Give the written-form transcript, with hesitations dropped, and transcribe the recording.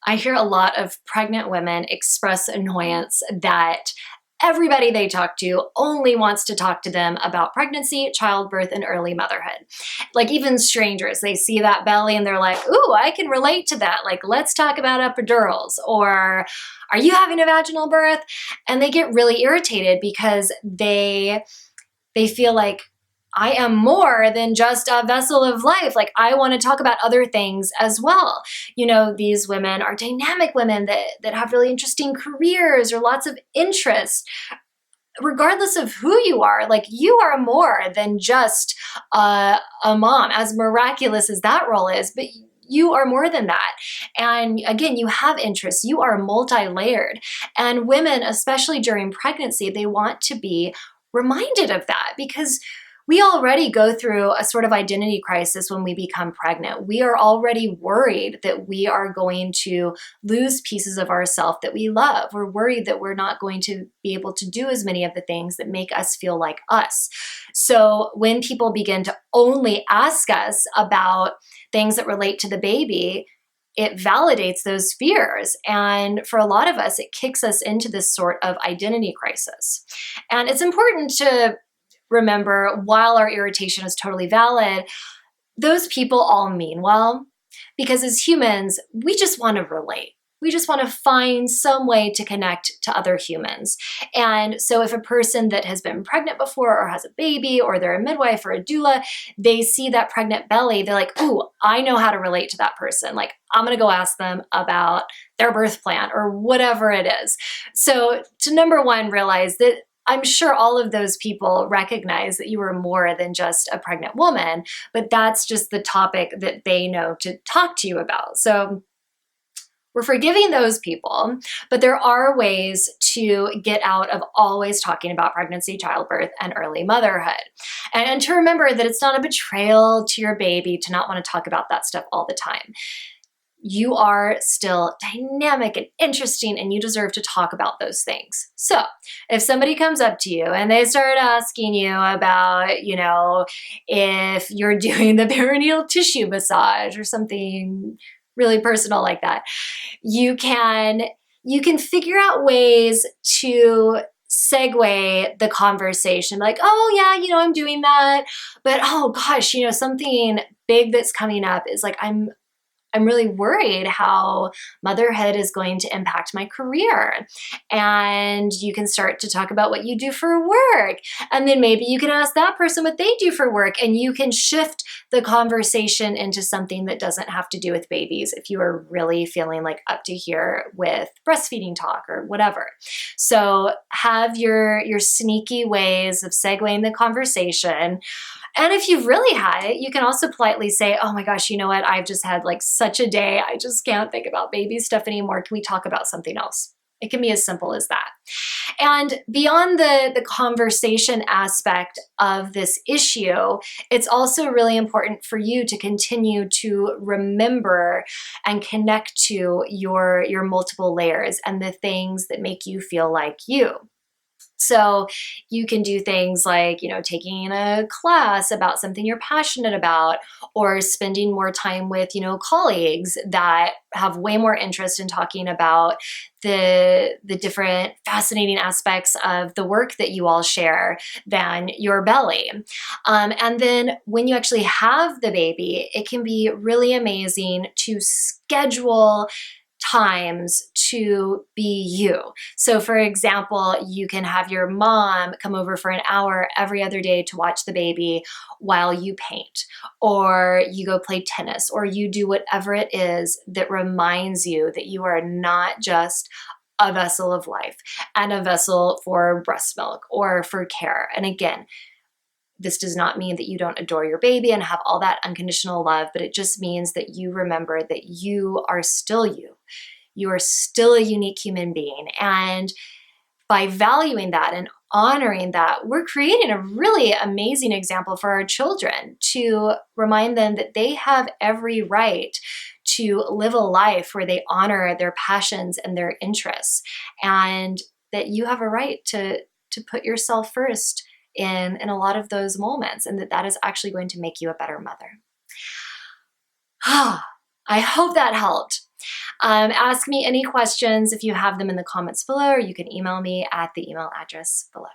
I hear a lot of pregnant women express annoyance that everybody they talk to only wants to talk to them about pregnancy, childbirth, and early motherhood. Like even strangers, they see that belly and they're like, ooh, I can relate to that. Like, let's talk about epidurals, or are you having a vaginal birth? And they get really irritated because they feel like I am more than just a vessel of life. Like, I want to talk about other things as well. You know, these women are dynamic women that have really interesting careers or lots of interests. Regardless of who you are, like, you are more than just a mom, as miraculous as that role is, but you are more than that. And again, you have interests, you are multi-layered. And women, especially during pregnancy, they want to be reminded of that because we already go through a sort of identity crisis when we become pregnant. We are already worried that we are going to lose pieces of ourselves that we love. We're worried that we're not going to be able to do as many of the things that make us feel like us. So when people begin to only ask us about things that relate to the baby, it validates those fears. And for a lot of us, it kicks us into this sort of identity crisis. And it's important to remember, while our irritation is totally valid, those people all mean well, because as humans, we just want to relate. We just want to find some way to connect to other humans. And so if a person that has been pregnant before or has a baby or they're a midwife or a doula, they see that pregnant belly, they're like, ooh, I know how to relate to that person. Like, I'm going to go ask them about their birth plan or whatever it is. So to number one, realize that I'm sure all of those people recognize that you are more than just a pregnant woman, but that's just the topic that they know to talk to you about. So we're forgiving those people, but there are ways to get out of always talking about pregnancy, childbirth, and early motherhood. And to remember that it's not a betrayal to your baby to not want to talk about that stuff all the time. You are still dynamic and interesting, and you deserve to talk about those things. So if somebody comes up to you and they start asking you about, you know, if you're doing the perineal tissue massage or something really personal like that, you can figure out ways to segue the conversation, like, oh yeah, you know, I'm doing that, but oh gosh, you know, something big that's coming up is like, I'm really worried how motherhood is going to impact my career. And you can start to talk about what you do for work. And then maybe you can ask that person what they do for work, and you can shift the conversation into something that doesn't have to do with babies if you are really feeling like up to here with breastfeeding talk or whatever. So have your sneaky ways of segueing the conversation. And if you've really had it, you can also politely say, oh my gosh, you know what? I've just had like such a day. I just can't think about baby stuff anymore. Can we talk about something else? It can be as simple as that. And beyond the conversation aspect of this issue, it's also really important for you to continue to remember and connect to your multiple layers and the things that make you feel like you. So you can do things like, you know, taking a class about something you're passionate about, or spending more time with, you know, colleagues that have way more interest in talking about the different fascinating aspects of the work that you all share than your belly. And then when you actually have the baby, it can be really amazing to schedule times to be you. So for example, you can have your mom come over for an hour every other day to watch the baby while you paint, or you go play tennis, or you do whatever it is that reminds you that you are not just a vessel of life and a vessel for breast milk or for care. And again, this does not mean that you don't adore your baby and have all that unconditional love, but it just means that you remember that you are still you. You are still a unique human being. And by valuing that and honoring that, we're creating a really amazing example for our children to remind them that they have every right to live a life where they honor their passions and their interests, and that you have a right to put yourself first in a lot of those moments, and that is actually going to make you a better mother. I hope that helped. Ask me any questions if you have them in the comments below, or you can email me at the email address below.